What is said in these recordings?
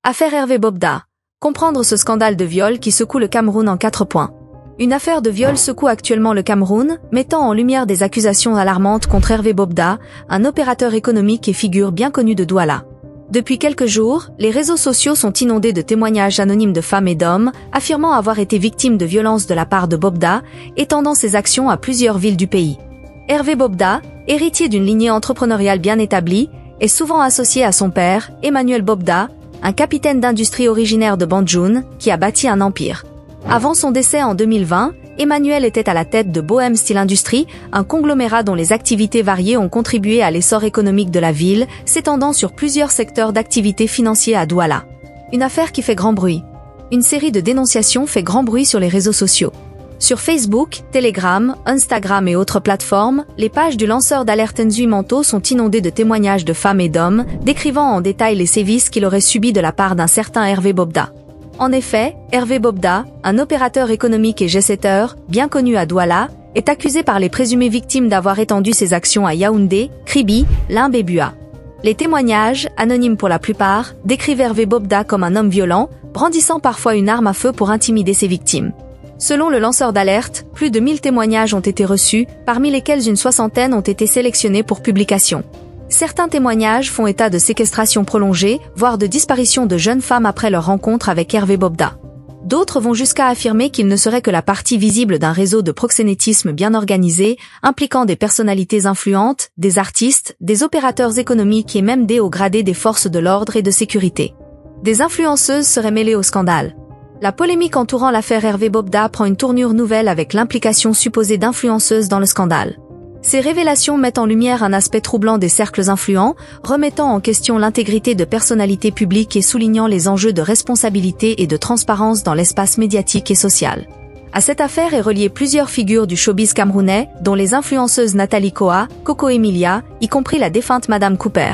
Affaire Hervé Bobda. Comprendre ce scandale de viol qui secoue le Cameroun en 4 points. Une affaire de viol secoue actuellement le Cameroun, mettant en lumière des accusations alarmantes contre Hervé Bobda, un opérateur économique et figure bien connue de Douala. Depuis quelques jours, les réseaux sociaux sont inondés de témoignages anonymes de femmes et d'hommes, affirmant avoir été victimes de violences de la part de Bobda, étendant ses actions à plusieurs villes du pays. Hervé Bobda, héritier d'une lignée entrepreneuriale bien établie, est souvent associé à son père, Emmanuel Bobda, un capitaine d'industrie originaire de Banjoun, qui a bâti un empire. Avant son décès en 2020, Emmanuel était à la tête de Bohem Steel Industries, un conglomérat dont les activités variées ont contribué à l'essor économique de la ville, s'étendant sur plusieurs secteurs d'activité financiers à Douala. Une affaire qui fait grand bruit. Une série de dénonciations fait grand bruit sur les réseaux sociaux. Sur Facebook, Telegram, Instagram et autres plateformes, les pages du lanceur d'alerte Nzui Manto sont inondées de témoignages de femmes et d'hommes, décrivant en détail les sévices qu'il aurait subis de la part d'un certain Hervé Bobda. En effet, Hervé Bobda, un opérateur économique et jet-setteur, bien connu à Douala, est accusé par les présumées victimes d'avoir étendu ses actions à Yaoundé, Kribi, Limbe et Bua. Les témoignages, anonymes pour la plupart, décrivent Hervé Bobda comme un homme violent, brandissant parfois une arme à feu pour intimider ses victimes. Selon le lanceur d'alerte, plus de 1000 témoignages ont été reçus, parmi lesquels une soixantaine ont été sélectionnés pour publication. Certains témoignages font état de séquestration prolongée, voire de disparition de jeunes femmes après leur rencontre avec Hervé Bobda. D'autres vont jusqu'à affirmer qu'il ne serait que la partie visible d'un réseau de proxénétisme bien organisé, impliquant des personnalités influentes, des artistes, des opérateurs économiques et même des hauts gradés des forces de l'ordre et de sécurité. Des influenceuses seraient mêlées au scandale. La polémique entourant l'affaire Hervé Bobda prend une tournure nouvelle avec l'implication supposée d'influenceuses dans le scandale. Ces révélations mettent en lumière un aspect troublant des cercles influents, remettant en question l'intégrité de personnalités publiques et soulignant les enjeux de responsabilité et de transparence dans l'espace médiatique et social. À cette affaire est reliée plusieurs figures du showbiz camerounais, dont les influenceuses Nathalie Koa, Coco Emilia, y compris la défunte Madame Cooper.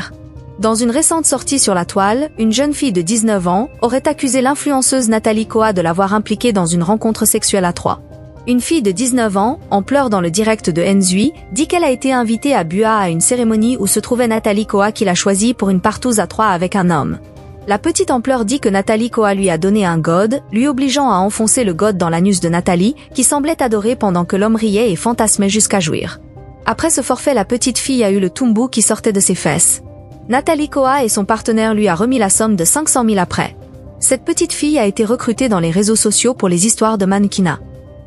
Dans une récente sortie sur la toile, une jeune fille de 19 ans aurait accusé l'influenceuse Nathalie Koa de l'avoir impliquée dans une rencontre sexuelle à 3. Une fille de 19 ans, en pleurs dans le direct de Nzui, dit qu'elle a été invitée à Bua à une cérémonie où se trouvait Nathalie Koa qui l'a choisie pour une partouze à 3 avec un homme. La petite en pleurs dit que Nathalie Koa lui a donné un god, lui obligeant à enfoncer le god dans l'anus de Nathalie, qui semblait adorer pendant que l'homme riait et fantasmait jusqu'à jouir. Après ce forfait, la petite fille a eu le tumbu qui sortait de ses fesses. Nathalie Koa et son partenaire lui a remis la somme de 500 000 après. Cette petite fille a été recrutée dans les réseaux sociaux pour les histoires de mannequinat.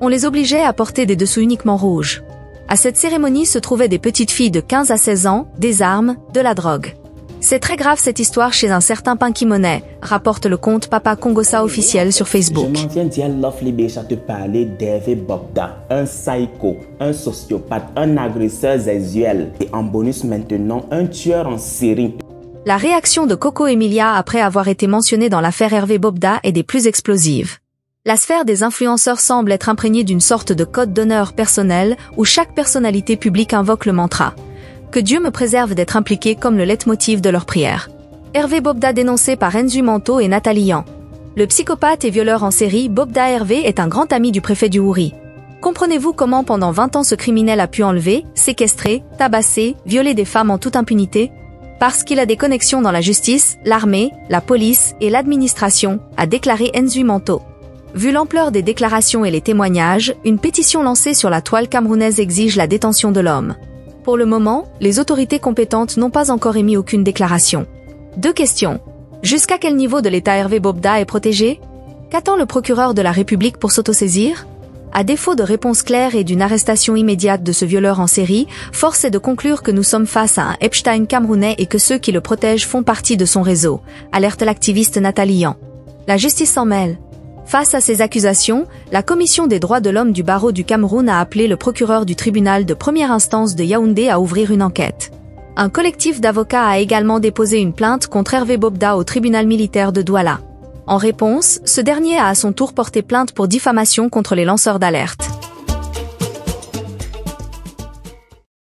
On les obligeait à porter des dessous uniquement rouges. À cette cérémonie se trouvaient des petites filles de 15 à 16 ans, des armes, de la drogue. C'est très grave cette histoire chez un certain Pinky Money, rapporte le compte Papa Congossa officiel sur Facebook. Je m'en viens dire Lovely Beach à te parler d'Hervé Bobda, un psycho, un sociopathe, un agresseur sexuel et en bonus maintenant un tueur en série. La réaction de Coco Emilia après avoir été mentionnée dans l'affaire Hervé Bobda est des plus explosives. La sphère des influenceurs semble être imprégnée d'une sorte de code d'honneur personnel où chaque personnalité publique invoque le mantra « Que Dieu me préserve d'être impliqué » comme le leitmotiv de leur prière. Hervé Bobda dénoncé par Nzui Manto et Nathalie Yan. Le psychopathe et violeur en série Bobda Hervé est un grand ami du préfet du Houri. Comprenez-vous comment pendant 20 ans ce criminel a pu enlever, séquestrer, tabasser, violer des femmes en toute impunité ? Parce qu'il a des connexions dans la justice, l'armée, la police et l'administration, a déclaré Nzui Manto. Vu l'ampleur des déclarations et les témoignages, une pétition lancée sur la toile camerounaise exige la détention de l'homme. Pour le moment, les autorités compétentes n'ont pas encore émis aucune déclaration. 2 questions. Jusqu'à quel niveau de l'État Hervé Bobda est protégé ? Qu'attend le procureur de la République pour s'autosaisir ? À défaut de réponse claire et d'une arrestation immédiate de ce violeur en série, force est de conclure que nous sommes face à un Epstein camerounais et que ceux qui le protègent font partie de son réseau, alerte l'activiste Nathalie Yan. La justice s'en mêle. Face à ces accusations, la Commission des droits de l'homme du barreau du Cameroun a appelé le procureur du tribunal de première instance de Yaoundé à ouvrir une enquête. Un collectif d'avocats a également déposé une plainte contre Hervé Bobda au tribunal militaire de Douala. En réponse, ce dernier a à son tour porté plainte pour diffamation contre les lanceurs d'alerte.